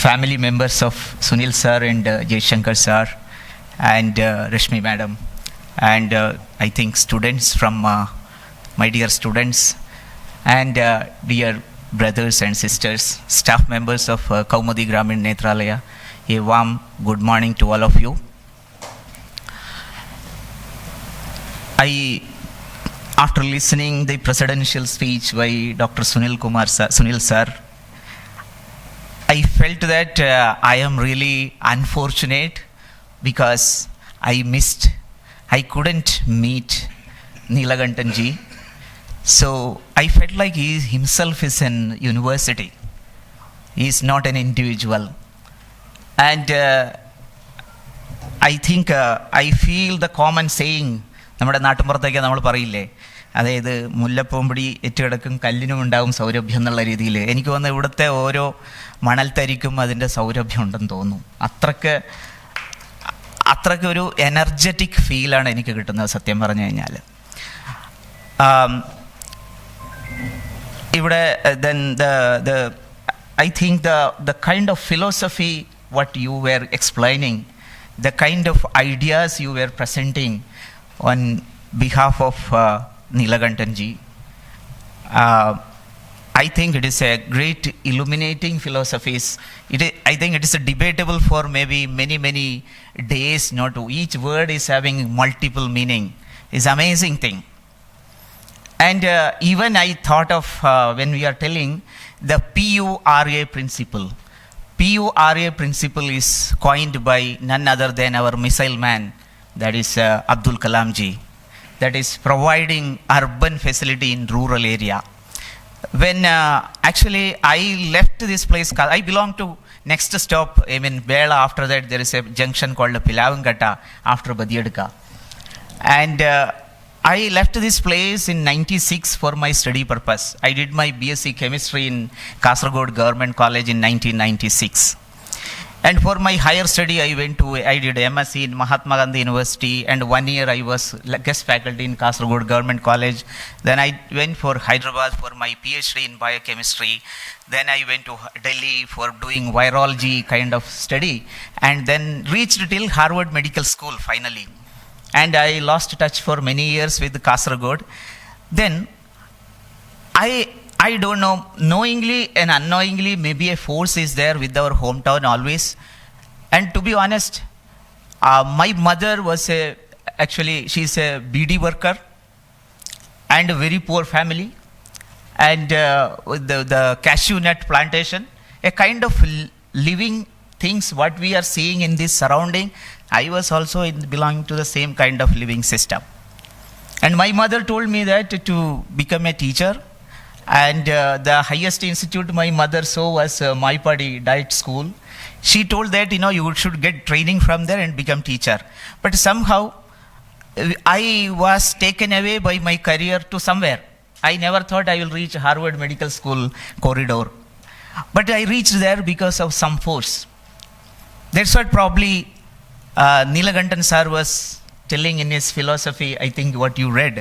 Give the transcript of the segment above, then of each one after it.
family members of Sunil sir and Jaishankar sir and Rashmi madam, and I think students from my dear students and dear brothers and sisters, staff members of Koumudi, Grameena, Nethralaya, a warm good morning to all of you. After listening the presidential speech by Dr. Sunil sir, I felt that I am really unfortunate because I couldn't meet Neelakantan ji. So I felt like he himself is an university. He is not an individual. And I think I feel the common saying, നമ്മുടെ നാട്ടിൻപുറത്തേക്ക് നമ്മൾ പറയില്ലേ, അതായത് മുല്ലപ്പൂമ്പൊടി ഏറ്റുകിടക്കും കല്ലിനും ഉണ്ടാകും സൗരഭ്യം എന്നുള്ള രീതിയിൽ എനിക്ക് തോന്നുന്നു ഇവിടുത്തെ ഓരോ മണൽത്തരിക്കും അതിൻ്റെ സൗരഭ്യം ഉണ്ടെന്ന് തോന്നുന്നു. അത്രയ്ക്ക് ഒരു എനർജറ്റിക് ഫീലാണ് എനിക്ക് കിട്ടുന്നത് സത്യം പറഞ്ഞു കഴിഞ്ഞാൽ. ഇവിടെ I think the kind of philosophy what you were explaining, the kind of ideas you were presenting on behalf of Neelakantan ji, I think it is a great illuminating philosophies. I think it is debatable for maybe many days. Not each word is having multiple meaning. It's amazing thing. And even I thought of when we are telling the PURA principle. PURA principle is coined by none other than our missile man, that is Abdul Kalam ji, that is providing urban facility in rural area. When actually I left this place, I belong to next stop, I mean Bela. After that there is a junction called Pilankatta after Badiyadka. And I left this place in 96 for my study purpose. I did my BSc chemistry in Kasaragod Government College in 1996. And for my higher study, I did MSc in Mahatma Gandhi University, and 1 year I was guest faculty in Kasaragod Government College. Then I went for Hyderabad for my PhD in biochemistry. Then I went to Delhi for doing virology kind of study, and then reached till Harvard Medical School finally. And I lost touch for many years with Kasaragod. Then I don't know, knowingly and unknowingly, maybe a force is there with our hometown always. And to be honest, my mother was she's a BD worker and a very poor family, and with the cashew nut plantation, a kind of living things what we are seeing in this surrounding. I was also belonging to the same kind of living system. And my mother told me that to become a teacher. And the highest institute my mother saw was Maipadi Diet School. She told that you should get training from there and become teacher. But somehow I was taken away by my career to somewhere. I never thought I will reach Harvard Medical School corridor. But I reached there because of some force. That's what probably Neelakantan sir was telling in his philosophy. I think what you read.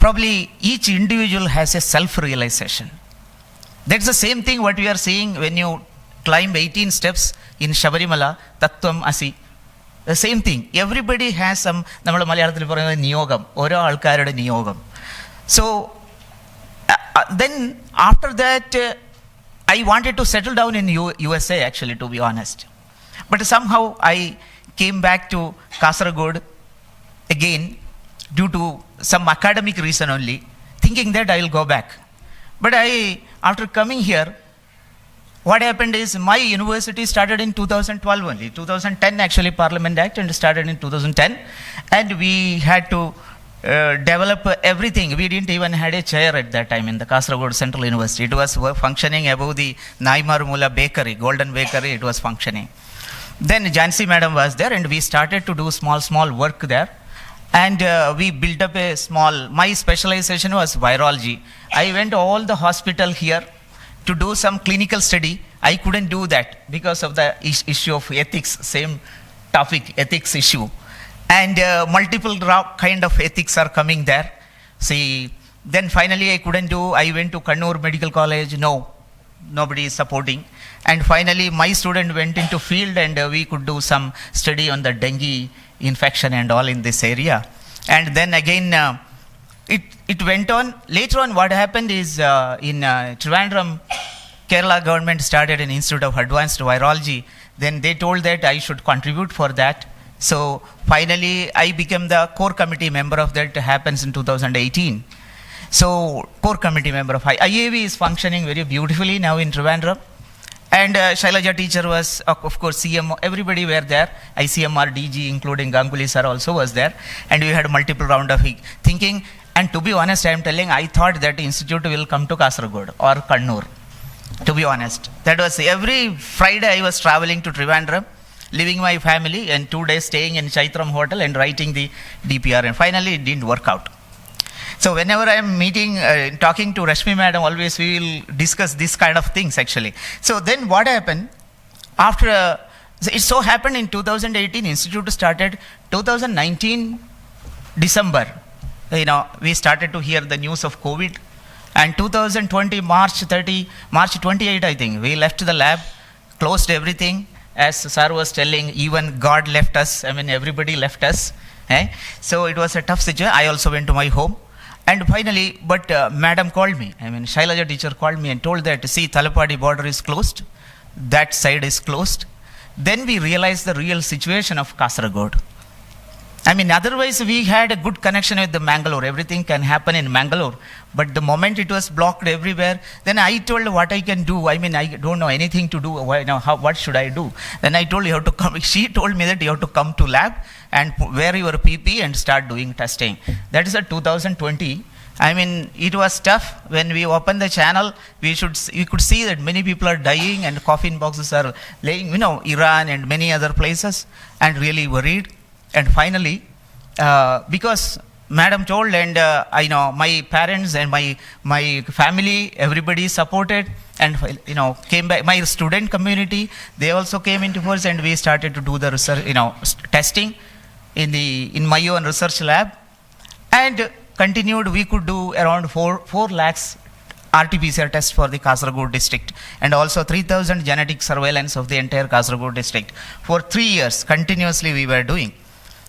Probably each individual has a self-realization. That's the same thing what we are seeing when you climb 18 steps in Shabarimala, Tattvam Asi. The same thing. Everybody has some, nammude Malayalathathil parayunna niyogam, oro aalkkarude niyogam. So then after that I wanted to settle down in USA actually, to be honest. But somehow I came back to Kasaragod again due to some academic reason only, thinking that I will go back. But after coming here, what happened is my university started in 2012 only. 2010 actually Parliament Act, and started in 2010. And we had to develop everything. We didn't even had a chair at that time in the Kasaragod Central University. It was functioning above the Naimarmula Bakery, Golden Bakery, it was functioning. Then Jansi madam was there, and we started to do small work there. And we built up my specialization was virology. I went to all the hospital here to do some clinical study. I couldn't do that because of the issue of ethics, same topic, ethics issue. And multiple kind of ethics are coming there. See, then finally I couldn't do, I went to Kannur Medical College, nobody is supporting. And finally, my student went into field and we could do some study on the dengue infection and all in this area. And then again, it went on. Later on, what happened is in Trivandrum, Kerala government started an Institute of Advanced Virology. Then they told that I should contribute for that. So finally, I became the core committee member of that. Happens in 2018. So core committee member of IAV is functioning very beautifully now in Trivandrum. And Shailaja teacher was, of course, CM, everybody were there. ICMR, DG, including Ganguly sir also was there. And we had multiple round of thinking. And to be honest, I am telling, I thought that institute will come to Kasaragod or Kannur. To be honest, that was every Friday I was traveling to Trivandrum, leaving my family, and 2 days staying in Chaitram hotel and writing the DPR. And finally, it didn't work out. So whenever I am meeting, talking to Rashmi madam, always we will discuss this kind of things actually. So then what happened? After, it so happened in 2018, institute started. 2019, December, we started to hear the news of COVID. And 2020, March 28, I think, we left the lab, closed everything. As sir was telling, even God left us. I mean, everybody left us. So it was a tough situation. I also went to my home. And finally, but madam called me. I mean, Shailaja teacher called me and told that, see, Thalapadi border is closed. That side is closed. Then we realized the real situation of Kasaragod. I mean, otherwise we had a good connection with the Mangalore. Everything can happen in Mangalore. But the moment it was blocked everywhere, then I told what I can do. I mean, I don't know anything to do. What should I do? Then I told you have to come. She told me that you have to come to lab and wear your PP and start doing testing. That is a 2020. I mean, it was tough. When we opened the channel, we could see that many people are dying and coffin boxes are laying, Iran and many other places, and really worried. And finally, because madam told, and I know my parents and my family, everybody supported, and came back. My student community, they also came into force, and we started to do the research, testing in my own research lab, and continued. We could do around 4 lakhs RT-PCR tests for the Kasaragod district, and also 3,000 genetic surveillance of the entire Kasaragod district for 3 years continuously we were doing.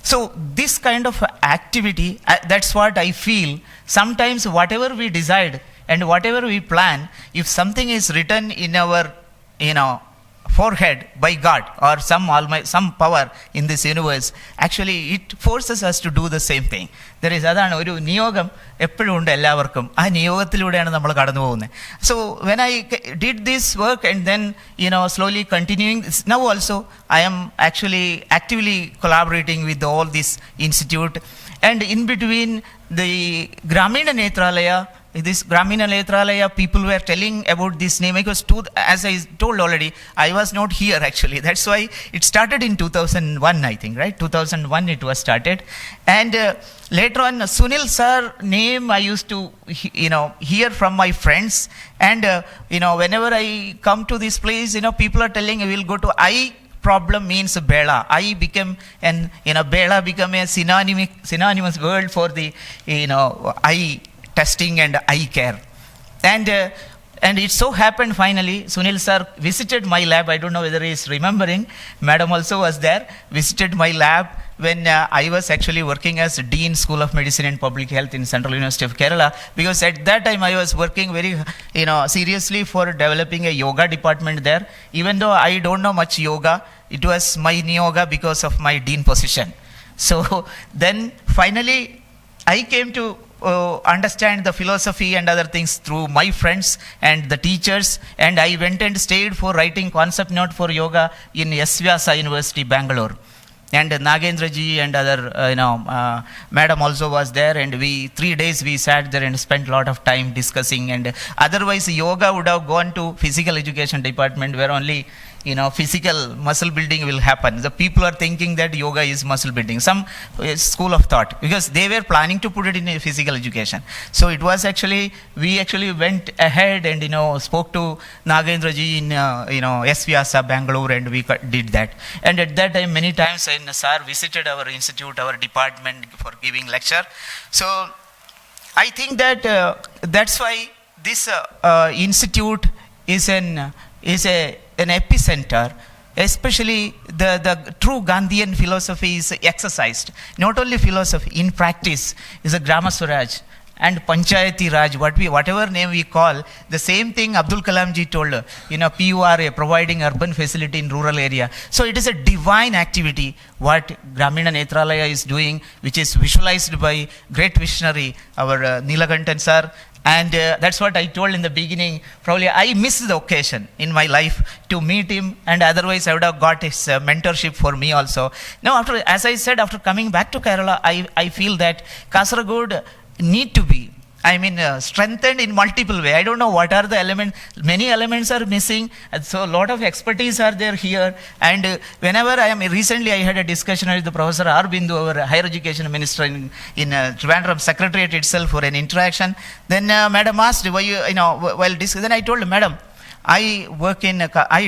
So this kind of activity, that's what I feel. Sometimes whatever we decide and whatever we plan, if something is written in our, forehead by God or some power in this universe, actually it forces us to do the same thing. There is oru niyogam eppozhum undu ellavarkkum. Aa niyogathiludeyanu nammal kadanu povunne. So when I did this work and then slowly continuing, now also I am actually actively collaborating with all this institute, and in between the Grameena Nethralaya. This Grameena Nethralaya, people were telling about this name. Because as I told already, I was not here actually. That's why it started in 2001, I think, right? 2001 it was started. And later on, Sunil sir name I used to, hear from my friends. And, whenever I come to this place, people are telling, we'll go to eye problem means Bela. I became Bela became a synonymous word for the, eye testing and eye care. And it so happened finally, Sunil sir visited my lab. I don't know whether he is remembering. Madam also was there, visited my lab when I was actually working as Dean School of Medicine and Public Health in Central University of Kerala. Because at that time I was working very, seriously for developing a yoga department there. Even though I don't know much yoga, it was my yoga because of my Dean position. So then finally I came to understand the philosophy and other things through my friends and the teachers, and I went and stayed for writing concept note for yoga in S. Vyasa University, Bangalore. And Nagendra ji and other, madam also was there, and 3 days we sat there and spent a lot of time discussing. And otherwise yoga would have gone to physical education department, where only physical muscle building will happen. The people are thinking that yoga is muscle building, some school of thought, because they were planning to put it in a physical education. So it was actually, we actually went ahead and spoke to Nagendra ji in S. Vyasa, Bangalore, and we did that. And at that time, many times sir visited our institute, our department, for giving lecture. So I think that that's why this institute is an is an epicenter. Especially the true Gandhian philosophy is exercised. Not only philosophy, in practice is a Grama Swaraj and Panchayati Raj, whatever name we call, the same thing Abdul Kalam ji told, PURA, providing urban facility in rural area. So it is a divine activity what Grameena Nethralaya is doing, which is visualized by great visionary, our Neelakantan sir. And that's what I told in the beginning. Probably I missed the occasion in my life to meet him, and otherwise I would have got his mentorship for me also. Now, as I said, after coming back to Kerala, I feel that Kasaragod need to be, strengthened in multiple way. I don't know what are the elements. Many elements are missing. And so a lot of expertise are there here. And whenever recently I had a discussion with the Professor R. Bindu, our higher education minister in Trivandrum Secretariat itself for an interaction. Then Madam asked, why while discussing, then I told Madam, I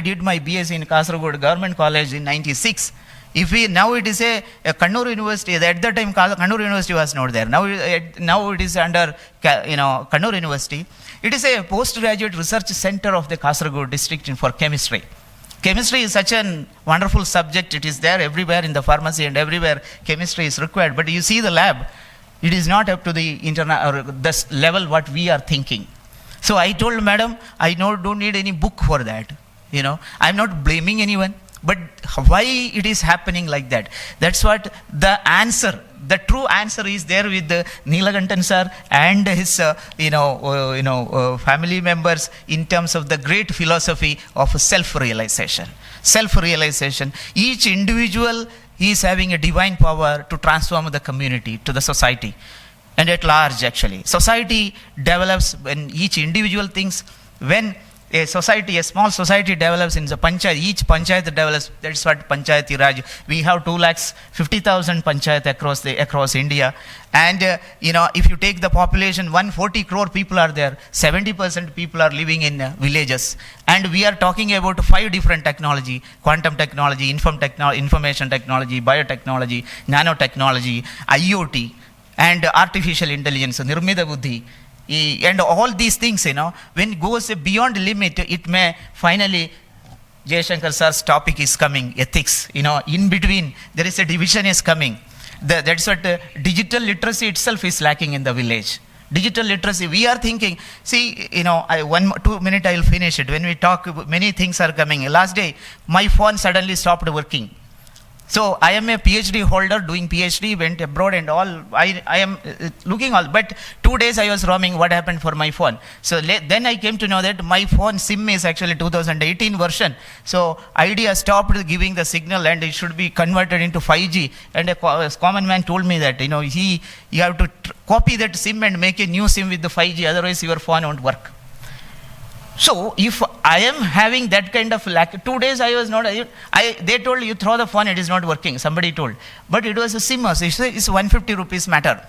did my BSc in Kasaragod Government College in 96. If we now it is a Kannur University. At that time Kannur University was not there. Now it is under Kannur University. It is a postgraduate research center of the Kasaragod district for chemistry. Chemistry is such a wonderful subject. It is there everywhere in the pharmacy and everywhere chemistry is required. But you see the lab, it is not up to the the level what we are thinking. So I told Madam, I don't need any book for that. I'm not blaming anyone. But why it is happening like that? That's what the answer, the true answer is there with the Neelakantan sir and his family members in terms of the great philosophy of self-realization. Self-realization. Each individual is having a divine power to transform the community, to the society, and at large actually. Society develops when each individual thinks. When a small society develops in the panchayat, each panchayat develops. That's what Panchayati Raj. We have 250,000 panchayat across India, and if you take the population, 140 crore people are there. 70% people are living in villages, and we are talking about 5 different technology: quantum technology, information technology, biotechnology, nanotechnology, IoT, and artificial intelligence, Nirmita Buddhi. And all these things, when it goes beyond limit, it may finally, Jayashankar sir's topic is coming, ethics, in between there is a division is coming. That's what digital literacy itself is lacking in the village. Digital literacy, we are thinking, see, 2 minutes I will finish it. When we talk, many things are coming. Last day, my phone suddenly stopped working. So I am a PhD holder doing PhD, went abroad and all. I am looking all, but 2 days I was roaming. What happened for my phone? So then I came to know that my phone SIM is actually 2018 version. So Idea stopped giving the signal and it should be converted into 5G. And a common man told me that you have to copy that SIM and make a new SIM with the 5G. Otherwise your phone won't work. So if I am having that kind of lack, 2 days I was not, they told you throw the phone, it is not working, somebody told. But it was a SIM, it's 150 rupees matter.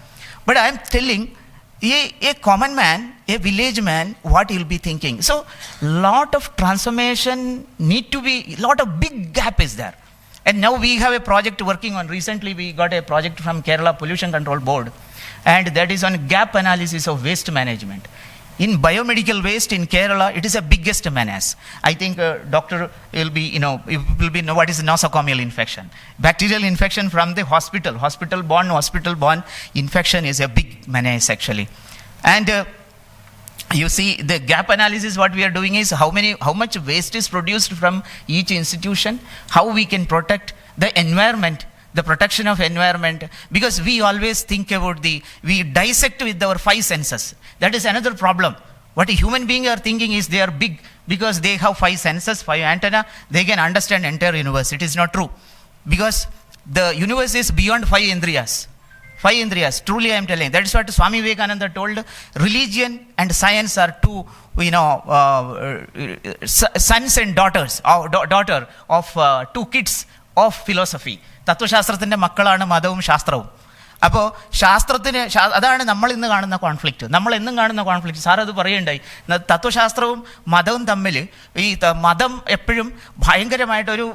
But I am telling, a common man, a village man, what he will be thinking. So lot of transformation need to be, lot of big gap is there. And now we have a project working on, recently we got a project from Kerala Pollution Control Board, and that is on gap analysis of waste management. In biomedical waste in Kerala, it is the biggest menace. I think doctor will be, know what is nosocomial infection. Bacterial infection from the hospital-borne infection is a big menace actually. And you see the gap analysis, what we are doing is how much waste is produced from each institution, how we can protect the environment, the protection of environment, because we always think about we dissect with our 5 senses. That is another problem. What a human being are thinking is they are big because they have 5 senses, 5 antenna, they can understand entire universe. It is not true, because the universe is beyond 5 indriyas. 5 indriyas, truly I am telling. That is what Swami Vivekananda told. Religion and science are 2 sons and daughters, daughter of 2 kids of philosophy. തത്വശാസ്ത്രത്തിൻ്റെ മക്കളാണ് മതവും ശാസ്ത്രവും. അപ്പോൾ ശാസ്ത്രത്തിന് അതാണ് നമ്മൾ ഇന്ന് കാണുന്ന conflict, നമ്മൾ എന്നും കാണുന്ന കോൺഫ്ലിക്റ്റ്. സാർ അത് പറയുണ്ടായി, തത്വശാസ്ത്രവും മതവും തമ്മിൽ മതം എപ്പോഴും ഭയങ്കരമായിട്ടൊരു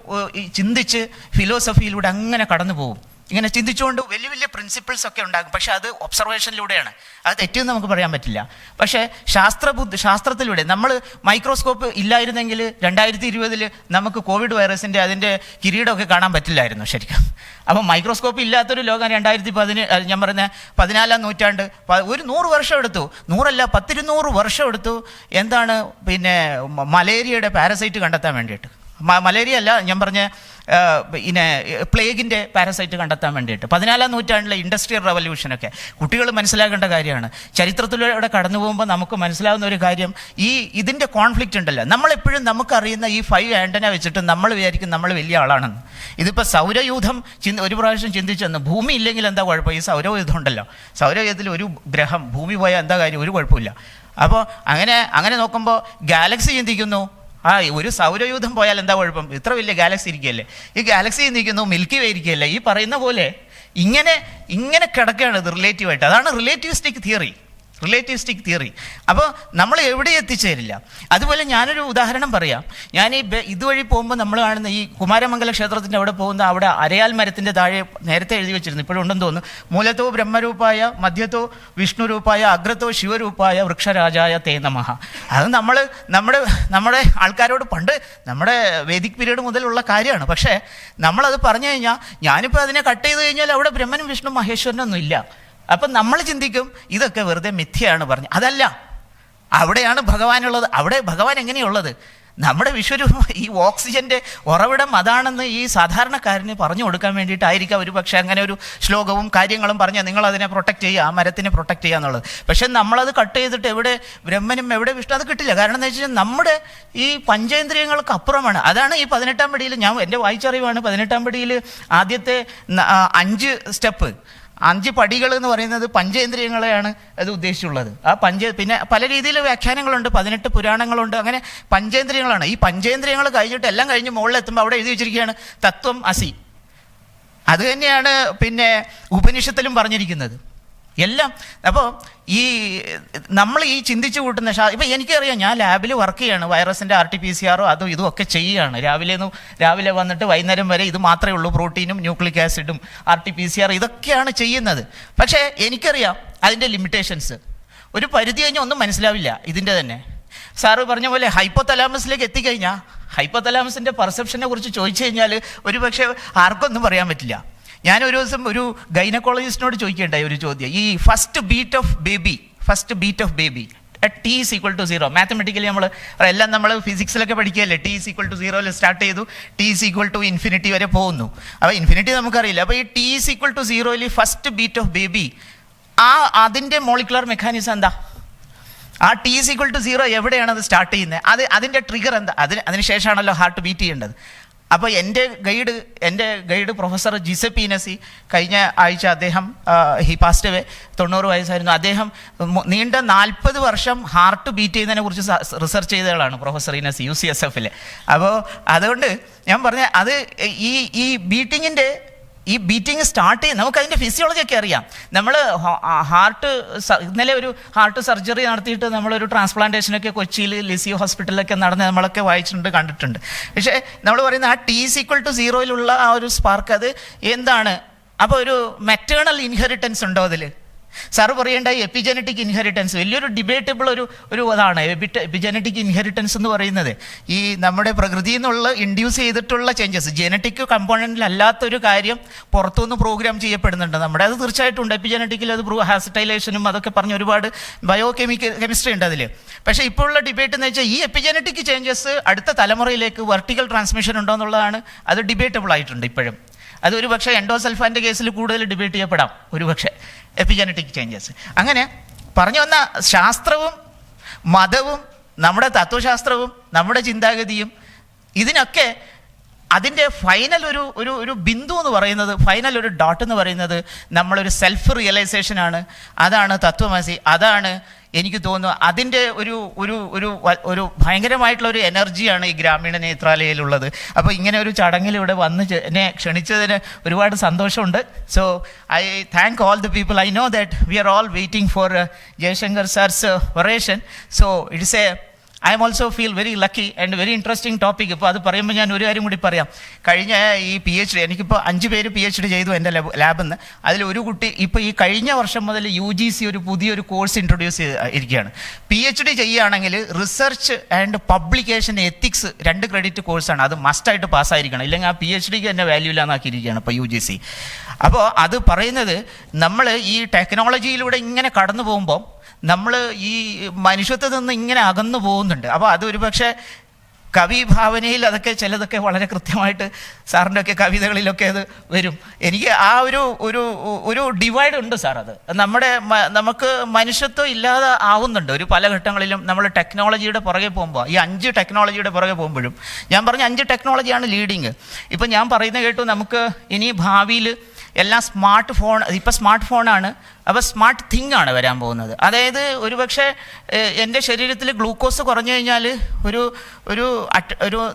ചിന്തിച്ച് ഫിലോസഫിയിലൂടെ അങ്ങനെ കടന്നു പോകും. ഇങ്ങനെ ചിന്തിച്ചുകൊണ്ട് വലിയ വലിയ പ്രിൻസിപ്പിൾസ് ഒക്കെ ഉണ്ടാകും. പക്ഷെ അത് ഒബ്സർവേഷനിലൂടെയാണ്, അത് തെറ്റെന്ന് നമുക്ക് പറയാൻ പറ്റില്ല. പക്ഷേ ശാസ്ത്രത്തിലൂടെ നമ്മൾ മൈക്രോസ്കോപ്പ് ഇല്ലായിരുന്നെങ്കിൽ 2020 നമുക്ക് കോവിഡ് വൈറസിൻ്റെ അതിൻ്റെ കിരീടമൊക്കെ കാണാൻ പറ്റില്ലായിരുന്നു ശരിക്കും. അപ്പം മൈക്രോസ്കോപ്പ് ഇല്ലാത്തൊരു ലോകം 14ാം നൂറ്റാണ്ട് ഒരു 100 വർഷം എടുത്തു, 100 വർഷം എടുത്തു. എന്താണ് പിന്നെ മലേറിയയുടെ പാരസൈറ്റ് കണ്ടെത്താൻ വേണ്ടിയിട്ട്. മലേറിയ അല്ല, ഞാൻ പറഞ്ഞ പിന്നെ പ്ലേഗിൻ്റെ പാരസൈറ്റ് കണ്ടെത്താൻ വേണ്ടിയിട്ട് 14ാം നൂറ്റാണ്ടിലെ ഇൻഡസ്ട്രിയൽ റവല്യൂഷനൊക്കെ കുട്ടികൾ മനസ്സിലാക്കേണ്ട കാര്യമാണ്. ചരിത്രത്തിലൂടെ കടന്നു പോകുമ്പോൾ നമുക്ക് മനസ്സിലാവുന്ന ഒരു കാര്യം, ഇതിൻ്റെ കോൺഫ്ലിക്റ്റ് ഉണ്ടല്ലോ. നമ്മളെപ്പോഴും നമുക്കറിയുന്ന ഈ 5 ആൻറ്റന വെച്ചിട്ട് നമ്മൾ വിചാരിക്കും നമ്മൾ വലിയ ആളാണെന്ന്. ഇതിപ്പോൾ സൗരയൂഥം ഒരു പ്രാവശ്യം ചിന്തിച്ചെന്ന്, ഭൂമി ഇല്ലെങ്കിൽ എന്താ കുഴപ്പം? ഈ സൗരയൂഥം ഉണ്ടല്ലോ, സൗരയൂഥത്തിൽ ഒരു ഗ്രഹം ഭൂമി പോയാൽ എന്താ കാര്യം? ഒരു കുഴപ്പമില്ല. അപ്പോൾ അങ്ങനെ നോക്കുമ്പോൾ ഗാലക്സി ചിന്തിക്കുന്നു, ഒരു സൗരയൂഥം പോയാൽ എന്താ കുഴപ്പം? ഇത്ര വലിയ ഗാലക്സി ഇരിക്കുകയല്ലേ, ഈ ഗാലക്സി ചിന്തിക്കുന്നു മിൽക്കി വേ ഇരിക്കുകയല്ലേ. ഈ പറയുന്ന പോലെ ഇങ്ങനെ കിടക്കുകയാണ് ഇത് റിലേറ്റീവായിട്ട്. അതാണ് റിലേറ്റിവിസ്റ്റിക് തിയറി. അപ്പോൾ നമ്മൾ എവിടെ എത്തിച്ചേരില്ല. അതുപോലെ ഞാനൊരു ഉദാഹരണം പറയാം. ഞാൻ ഇതുവഴി പോകുമ്പോൾ നമ്മൾ കാണുന്ന ഈ കുമാരമംഗല ക്ഷേത്രത്തിൻ്റെ അവിടെ പോകുന്ന അവിടെ അരയാൽ മരത്തിൻ്റെ താഴെ നേരത്തെ എഴുതി വെച്ചിരുന്നു, ഇപ്പോഴും ഉണ്ടെന്ന് തോന്നുന്നു, മൂലത്തോ ബ്രഹ്മരൂപായ മധ്യത്തോ വിഷ്ണുരൂപായ അഗ്രത്തോ ശിവരൂപായ വൃക്ഷരാജായ തേ നമഃ. അത് നമ്മുടെ ആൾക്കാരോട് പണ്ട് നമ്മുടെ വേദിക് പീരീഡ് മുതലുള്ള കാര്യമാണ്. പക്ഷേ നമ്മളത് പറഞ്ഞു കഴിഞ്ഞാൽ, ഞാനിപ്പോൾ അതിനെ കട്ട് ചെയ്ത് കഴിഞ്ഞാൽ അവിടെ ബ്രഹ്മനും വിഷ്ണു മഹേശ്വരനൊന്നും ഇല്ല. അപ്പം നമ്മൾ ചിന്തിക്കും ഇതൊക്കെ വെറുതെ മിഥ്യയാണ് പറഞ്ഞു. അതല്ല, അവിടെയാണ് ഭഗവാനുള്ളത്. അവിടെ ഭഗവാൻ എങ്ങനെയുള്ളത്? നമ്മുടെ വിശ്വരൂപം, ഈ ഓക്സിജൻ്റെ ഉറവിടം അതാണെന്ന് ഈ സാധാരണക്കാരന് പറഞ്ഞു കൊടുക്കാൻ വേണ്ടിയിട്ടായിരിക്കാം ഒരു പക്ഷേ അങ്ങനെ ഒരു ശ്ലോകവും കാര്യങ്ങളും പറഞ്ഞാൽ നിങ്ങളതിനെ പ്രൊട്ടക്റ്റ് ചെയ്യുക, ആ മരത്തിനെ പ്രൊട്ടക്റ്റ് ചെയ്യുക എന്നുള്ളത്. പക്ഷെ നമ്മളത് കട്ട് ചെയ്തിട്ട് എവിടെ ബ്രഹ്മനും എവിടെ വിഷ്ണു അത് കിട്ടില്ല. കാരണം എന്താ വെച്ചാൽ നമ്മുടെ ഈ പഞ്ചേന്ദ്രിയങ്ങൾക്ക് അപ്പുറമാണ്. അതാണ് ഈ 18ാം പടിയിൽ, എൻ്റെ വായിച്ചറിവാണ്, 18ാം പടിയിൽ ആദ്യത്തെ 5 സ്റ്റെപ്പ്, 5 പടികൾ എന്ന് പറയുന്നത് പഞ്ചേന്ദ്രിയങ്ങളെയാണ് അത് ഉദ്ദേശിച്ചുള്ളത്. പിന്നെ പല രീതിയിൽ വ്യാഖ്യാനങ്ങളുണ്ട്, 18 പുരാണങ്ങളുണ്ട്. അങ്ങനെ പഞ്ചേന്ദ്രിയങ്ങളാണ്. ഈ പഞ്ചേന്ദ്രിയങ്ങൾ കഴിഞ്ഞിട്ട് എല്ലാം കഴിഞ്ഞ് മുകളിലെത്തുമ്പോൾ അവിടെ എഴുതി വെച്ചിരിക്കുകയാണ് തത്വം അസി. അത് തന്നെയാണ് പിന്നെ ഉപനിഷത്തിലും പറഞ്ഞിരിക്കുന്നത് എല്ലാം. അപ്പോൾ നമ്മൾ ചിന്തിച്ചു കൂട്ടുന്ന ഇപ്പം എനിക്കറിയാം, ഞാൻ ലാബിൽ വർക്ക് ചെയ്യാണ്, വൈറസിൻ്റെ RT-PCR അതും ഇതും ഒക്കെ ചെയ്യുകയാണ്. രാവിലെ വന്നിട്ട് വൈകുന്നേരം വരെ ഇത് മാത്രമേ ഉള്ളൂ, പ്രോട്ടീനും ന്യൂക്ലിക് ആസിഡും RT-PCR ഇതൊക്കെയാണ് ചെയ്യുന്നത്. പക്ഷേ എനിക്കറിയാം അതിൻ്റെ ലിമിറ്റേഷൻസ്. ഒരു പരിധി കഴിഞ്ഞാൽ ഒന്നും മനസ്സിലാവില്ല ഇതിൻ്റെ തന്നെ. സാറ് പറഞ്ഞ പോലെ ഹൈപ്പോതലാമസിലേക്ക് എത്തിക്കഴിഞ്ഞാൽ ഹൈപ്പോതലാമസിൻ്റെ പെർസെപ്ഷനെ കുറിച്ച് ചോദിച്ചു കഴിഞ്ഞാൽ ഒരു പക്ഷേ ആർക്കൊന്നും പറയാൻ പറ്റില്ല. ഞാനൊരു ദിവസം ഒരു ഗൈനക്കോളജിസ്റ്റിനോട് ചോദിക്കേണ്ടായി ഒരു ചോദ്യം, ഈ first beat of baby T=0. Mathematically നമ്മൾ ഫിസിക്സിലൊക്കെ പഠിക്കുകയല്ലേ, T=0 സ്റ്റാർട്ട് ചെയ്തു, T=∞ വരെ പോകുന്നു. അപ്പോൾ ഇൻഫിനിറ്റി നമുക്കറിയില്ല. അപ്പോൾ ഈ T=0 first beat of baby, അതിൻ്റെ മോളിക്കുലർ മെക്കാനിസം എന്താ? ആ T=0 എവിടെയാണ് അത് സ്റ്റാർട്ട് ചെയ്യുന്നത്? അതിൻ്റെ ട്രിഗർ എന്താ? അതിനുശേഷമാണല്ലോ ഹാർട്ട് ബീറ്റ് ചെയ്യേണ്ടത്. അപ്പോൾ എൻ്റെ ഗൈഡ് പ്രൊഫസർ ജിസെപ്പീനസി കഴിഞ്ഞ ആഴ്ച അദ്ദേഹം ഹി പാസ്റ്റ് അവേ, 90 വയസ്സായിരുന്നു. അദ്ദേഹം നീണ്ട 40 വർഷം ഹാർട്ട് ബീറ്റ് ചെയ്യുന്നതിനെ കുറിച്ച് റിസർച്ച് ചെയ്തതാണ് പ്രൊഫസർ ഇനസി UCSF-ൽ. അപ്പോൾ അതുകൊണ്ട് ഞാൻ പറഞ്ഞ അത് ഈ ബീറ്റിംഗ് സ്റ്റാർട്ട് ചെയ്യും. നമുക്കതിൻ്റെ ഫിസിയോളജിയൊക്കെ അറിയാം. നമ്മൾ ഇന്നലെ ഒരു ഹാർട്ട് സർജറി നടത്തിയിട്ട് നമ്മളൊരു ട്രാൻസ്പ്ലാന്റേഷനൊക്കെ കൊച്ചിയിൽ ലിസിയോ ഹോസ്പിറ്റലിലൊക്കെ നടന്ന് നമ്മളൊക്കെ വായിച്ചിട്ടുണ്ട്, കണ്ടിട്ടുണ്ട്. പക്ഷേ നമ്മൾ പറയുന്ന ആ T=0 ആ ഒരു സ്പാർക്ക് അത് എന്താണ്? അപ്പോൾ ഒരു മെറ്റേണൽ ഇൻഹെറിറ്റൻസ് ഉണ്ടോ അതിൽ? സാറ് പറയേണ്ടായി എപ്പിജനറ്റിക് ഇൻഹെറിറ്റൻസ്, വലിയൊരു ഡിബേറ്റബിൾ ഒരു അതാണ് എപ്പിജനറ്റിക് ഇൻഹെറിറ്റൻസ് എന്ന് പറയുന്നത്. ഈ നമ്മുടെ പ്രകൃതിയിൽ നിന്നുള്ള ഇൻഡ്യൂസ് ചെയ്തിട്ടുള്ള ചേഞ്ചസ്, ജനറ്റിക് കമ്പോണൻറ്റിലല്ലാത്തൊരു കാര്യം പുറത്തുനിന്ന് പ്രോഗ്രാം ചെയ്യപ്പെടുന്നുണ്ട് നമ്മുടെ. അത് തീർച്ചയായിട്ടും ഉണ്ട്. എപ്പിജനറ്റിക്കിൽ അത് ഹാസിറ്റൈലേഷനും അതൊക്കെ പറഞ്ഞ് ഒരുപാട് കെമിസ്ട്രി ഉണ്ട് അതിൽ. പക്ഷേ ഇപ്പോൾ ഉള്ള ഡിബേറ്റ് എന്ന് വെച്ചാൽ ഈ എപ്പിജനറ്റിക് ചേഞ്ചസ് അടുത്ത തലമുറയിലേക്ക് വെർട്ടിക്കൽ ട്രാൻസ്മിഷൻ ഉണ്ടോ എന്നുള്ളതാണ്. അത് ഡിബേറ്റബിൾ ആയിട്ടുണ്ട് ഇപ്പോഴും. അതൊരു പക്ഷേ എൻഡോസൾഫാൻ്റെ കേസിൽ കൂടുതൽ ഡിബേറ്റ് ചെയ്യപ്പെടാം ഒരു പക്ഷേ എപ്പിജനറ്റിക് ചേഞ്ചസ്. അങ്ങനെ പറഞ്ഞു വന്ന ശാസ്ത്രവും മതവും നമ്മുടെ തത്വശാസ്ത്രവും നമ്മുടെ ചിന്താഗതിയും ഇതിനൊക്കെ അതിൻ്റെ ഫൈനൽ ഒരു ബിന്ദു എന്ന് പറയുന്നത്, ഫൈനൽ ഒരു ഡോട്ട് എന്ന് പറയുന്നത് നമ്മളൊരു സെൽഫ് റിയലൈസേഷനാണ്. അതാണ് തത്വമസി. അതാണ് എനിക്ക് തോന്നുന്നു അതിൻ്റെ ഒരു ഭയങ്കരമായിട്ടുള്ള ഒരു എനർജിയാണ് ഈ ഗ്രാമീണ നേത്രാലയയിലുള്ളത്. അപ്പോൾ ഇങ്ങനെ ഒരു ചടങ്ങിൽ ഇവിടെ വന്ന് എന്നെ ക്ഷണിച്ചതിന് ഒരുപാട് സന്തോഷമുണ്ട്. So I thank all the people. I know that we are all waiting for Jaishankar SARS oration. So it's I am also feel very lucky and very interesting topic. ഇപ്പോൾ അത് പറയുമ്പോൾ ഞാൻ ഒരു കാര്യം കൂടി പറയാം. കഴിഞ്ഞ ഈ PhD എനിക്കിപ്പോൾ 5 പേര് PhD ചെയ്തു എൻ്റെ ലാബിൽ നിന്ന്. അതിലൊരു കുട്ടി ഇപ്പോൾ ഈ കഴിഞ്ഞ വർഷം മുതൽ UGC ഒരു പുതിയൊരു കോഴ്സ് ഇൻട്രൊഡ്യൂസ് ചെയ്തിരിക്കുകയാണ്. PhD ചെയ്യുകയാണെങ്കിൽ research and publication ethics 2 credit കോഴ്സാണ്. അത് മസ്റ്റായിട്ട് പാസ്സായിരിക്കണം, ഇല്ലെങ്കിൽ ആ PhDക്ക് തന്നെ വാല്യൂ ഇല്ലാന്നാക്കിയിരിക്കുകയാണ് ഇപ്പോൾ UGC. അപ്പോൾ അത് പറയുന്നത് നമ്മൾ ഈ ടെക്നോളജിയിലൂടെ ഇങ്ങനെ കടന്നു പോകുമ്പോൾ നമ്മൾ ഈ മനുഷ്യത്വത്തിൽ നിന്ന് ഇങ്ങനെ അകന്നു പോകുന്നുണ്ട്. അപ്പോൾ അത് ഒരു പക്ഷേ കവി ഭാവനയിൽ അതൊക്കെ ചിലതൊക്കെ വളരെ കൃത്യമായിട്ട് സാറിൻ്റെ ഒക്കെ കവിതകളിലൊക്കെ അത് വരും. എനിക്ക് ആ ഒരു ഡിവൈഡ് ഉണ്ട് സാർ. അത് നമുക്ക് മനുഷ്യത്വം ഇല്ലാതെ ആവുന്നുണ്ട് ഒരു പല ഘട്ടങ്ങളിലും. നമ്മൾ ടെക്നോളജിയുടെ പുറകെ പോകുമ്പോൾ, ഈ 5 ടെക്നോളജിയുടെ പുറകെ പോകുമ്പോഴും ഞാൻ പറഞ്ഞ 5 ടെക്നോളജിയാണ് ലീഡിങ്. ഇപ്പം ഞാൻ പറയുന്നത് കേട്ടു, നമുക്ക് ഇനി ഭാവിയിൽ എല്ലാം സ്മാർട്ട് ഫോൺ, ഇപ്പോൾ സ്മാർട്ട് ഫോണാണ്, അപ്പോൾ സ്മാർട്ട് തിങ് ആണ് വരാൻ പോകുന്നത്. അതായത് ഒരുപക്ഷെ എൻ്റെ ശരീരത്തിൽ ഗ്ലൂക്കോസ് കുറഞ്ഞു കഴിഞ്ഞാൽ ഒരു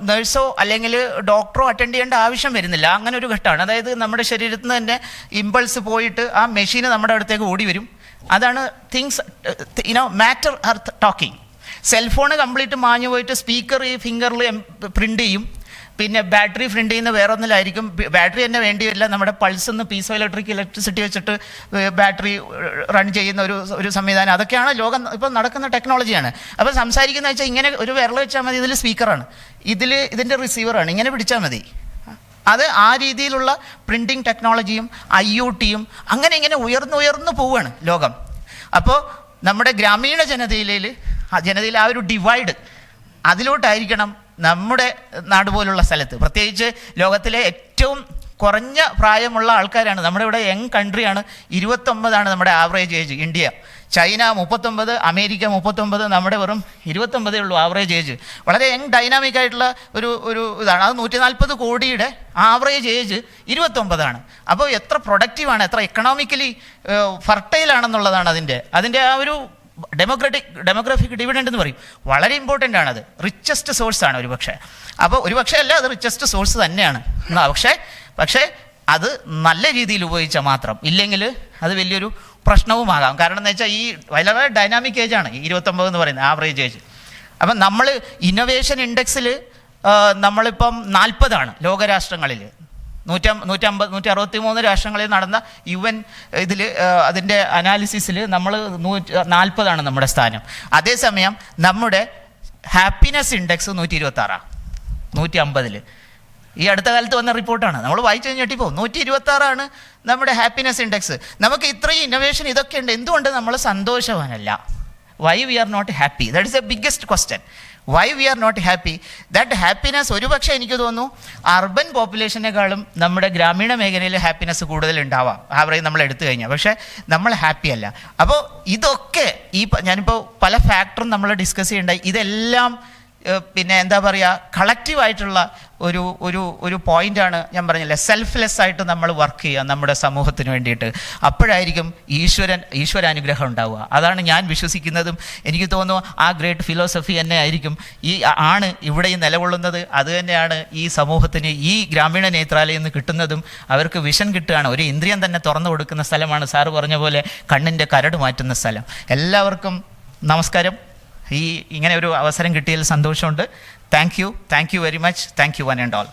നഴ്സോ അല്ലെങ്കിൽ ഡോക്ടറോ അറ്റൻഡ് ചെയ്യേണ്ട ആവശ്യം വരുന്നില്ല. അങ്ങനെ ഒരു ഘട്ടമാണ്. അതായത് നമ്മുടെ ശരീരത്തിൽ നിന്ന് തന്നെ ഇമ്പൾസ് പോയിട്ട് ആ മെഷീന് നമ്മുടെ അടുത്തേക്ക് ഓടി വരും. അതാണ് things, matter are talking. Cellphone complete മാഞ്ഞു പോയിട്ട് സ്പീക്കർ ഈ ഫിംഗറിൽ പ്രിൻ്റ് ചെയ്യും. പിന്നെ ബാറ്ററി പ്രിൻ്റ് ചെയ്യുന്ന വേറെ ഒന്നിലായിരിക്കും. ബാറ്ററി തന്നെ വേണ്ടി വരില്ല, നമ്മുടെ പൾസ് നിന്ന് പീസോ ഇലക്ട്രിസിറ്റി വെച്ചിട്ട് ബാറ്ററി റൺ ചെയ്യുന്ന ഒരു സംവിധാനം. അതൊക്കെയാണ് ലോകം ഇപ്പം നടക്കുന്ന ടെക്നോളജിയാണ്. അപ്പോൾ സംസാരിക്കുന്ന വെച്ചാൽ ഇങ്ങനെ ഒരു വിരൽ വെച്ചാൽ മതി, ഇതിൽ സ്പീക്കറാണ്, ഇതിൻ്റെ റിസീവറാണ്, ഇങ്ങനെ പിടിച്ചാൽ മതി. അത് ആ രീതിയിലുള്ള പ്രിൻറ്റിങ് ടെക്നോളജിയും IoTയും അങ്ങനെ ഇങ്ങനെ ഉയർന്നു പോവുകയാണ് ലോകം. അപ്പോൾ നമ്മുടെ ഗ്രാമീണ ജനതയിൽ ആ ഒരു ഡിവൈഡ് അതിലോട്ടായിരിക്കണം നമ്മുടെ നാട് പോലുള്ള സ്ഥലത്ത്. പ്രത്യേകിച്ച് ലോകത്തിലെ ഏറ്റവും കുറഞ്ഞ പ്രായമുള്ള ആൾക്കാരാണ് നമ്മുടെ ഇവിടെ. യങ് കൺട്രിയാണ്. 29 നമ്മുടെ average age. India, China 39, America 39, നമ്മുടെ വെറും 29 ഉള്ളൂ ആവറേജ് ഏജ്. വളരെ യങ് ഡൈനാമിക് ആയിട്ടുള്ള ഒരു ഇതാണ്. അത് 140 കോടിയുടെ ആവറേജ് ഏജ് 29. അപ്പോൾ എത്ര പ്രൊഡക്റ്റീവാണ്, എത്ര എക്കണോമിക്കലി ഫർട്ടൈലാണെന്നുള്ളതാണ് അതിൻ്റെ ആ ഒരു ഡെമോഗ്രാഫിക് ഡിവിഡൻഡ് എന്ന് പറയും. വളരെ ഇമ്പോർട്ടൻ്റ് ആണത്. റിച്ചസ്റ്റ് സോഴ്സാണ് ഒരുപക്ഷെ. അപ്പോൾ ഒരുപക്ഷെ അല്ല, അത് റിച്ചസ്റ്റ് സോഴ്സ് തന്നെയാണ്. പക്ഷേ അത് നല്ല രീതിയിൽ ഉപയോഗിച്ചാൽ മാത്രം, ഇല്ലെങ്കിൽ അത് വലിയൊരു പ്രശ്നവുമാകാം. കാരണം എന്ന് വെച്ചാൽ ഈ വളരെ ഡൈനാമിക് ഏജാണ് ഈ 29 എന്ന് പറയുന്നത് ആവറേജ് ഏജ്. അപ്പം നമ്മൾ ഇന്നൊവേഷൻ ഇൻഡെക്സിൽ നമ്മളിപ്പം 40 ലോകരാഷ്ട്രങ്ങളിൽ. 163 രാഷ്ട്രങ്ങളിൽ നടന്ന UN ഇതിൽ അതിൻ്റെ അനാലിസിസിൽ നമ്മൾ 140 നമ്മുടെ സ്ഥാനം. അതേസമയം നമ്മുടെ ഹാപ്പിനെസ് ഇൻഡെക്സ് 126, 150. ഈ അടുത്ത കാലത്ത് വന്ന റിപ്പോർട്ടാണ്, നമ്മൾ വായിച്ചു കഴിഞ്ഞിട്ടിപ്പോൾ 126 നമ്മുടെ ഹാപ്പിനെസ് ഇൻഡെക്സ്. നമുക്ക് ഇത്രയും ഇന്നോവേഷൻ ഇതൊക്കെ ഉണ്ട്, എന്തുകൊണ്ട് നമ്മൾ സന്തോഷവാനല്ല? Why we are not happy? That is a biggest question. Why we are not happy? That happiness ഒരുപക്ഷെ എനിക്ക് തോന്നുന്നു അർബൻ പോപ്പുലേഷനേക്കാളും നമ്മുടെ ഗ്രാമീണ മേഖലയിൽ ഹാപ്പിനെസ് കൂടുതൽ ഉണ്ടാവാം ആവറേജ് നമ്മൾ എടുത്തു കഴിഞ്ഞാൽ. പക്ഷേ നമ്മൾ ഹാപ്പി അല്ല. അപ്പോൾ ഇതൊക്കെ ഞാനിപ്പോൾ പല ഫാക്ടറും നമ്മൾ ഡിസ്കസ് ചെയ്യണ്ടായി. ഇതെല്ലാം പിന്നെ എന്താ പറയുക, കളക്റ്റീവായിട്ടുള്ള ഒരു പോയിൻ്റാണ് ഞാൻ സെൽഫ്ലെസ് ആയിട്ട് നമ്മൾ വർക്ക് ചെയ്യുക നമ്മുടെ സമൂഹത്തിന് വേണ്ടിയിട്ട്. അപ്പോഴായിരിക്കും ഈശ്വരാനുഗ്രഹം ഉണ്ടാവുക. അതാണ് ഞാൻ വിശ്വസിക്കുന്നതും. എനിക്ക് തോന്നുന്നു ആ ഗ്രേറ്റ് ഫിലോസഫി തന്നെ ആയിരിക്കും ഇവിടെ നിലകൊള്ളുന്നത്. അത് തന്നെയാണ് ഈ സമൂഹത്തിന് ഈ ഗ്രാമീണ നേത്രാലയം നിന്ന് കിട്ടുന്നതും. അവർക്ക് വിഷൻ കിട്ടുകയാണ്. ഒരു ഇന്ദ്രിയം തന്നെ തുറന്നു കൊടുക്കുന്ന സ്ഥലമാണ്, സാറ് പറഞ്ഞ പോലെ കണ്ണിൻ്റെ കരട് മാറ്റുന്ന സ്ഥലം. എല്ലാവർക്കും നമസ്കാരം. ഇങ്ങനെ ഒരു അവസരം കിട്ടിയതിൽ സന്തോഷമുണ്ട്. Thank you very much. Thank you one and all.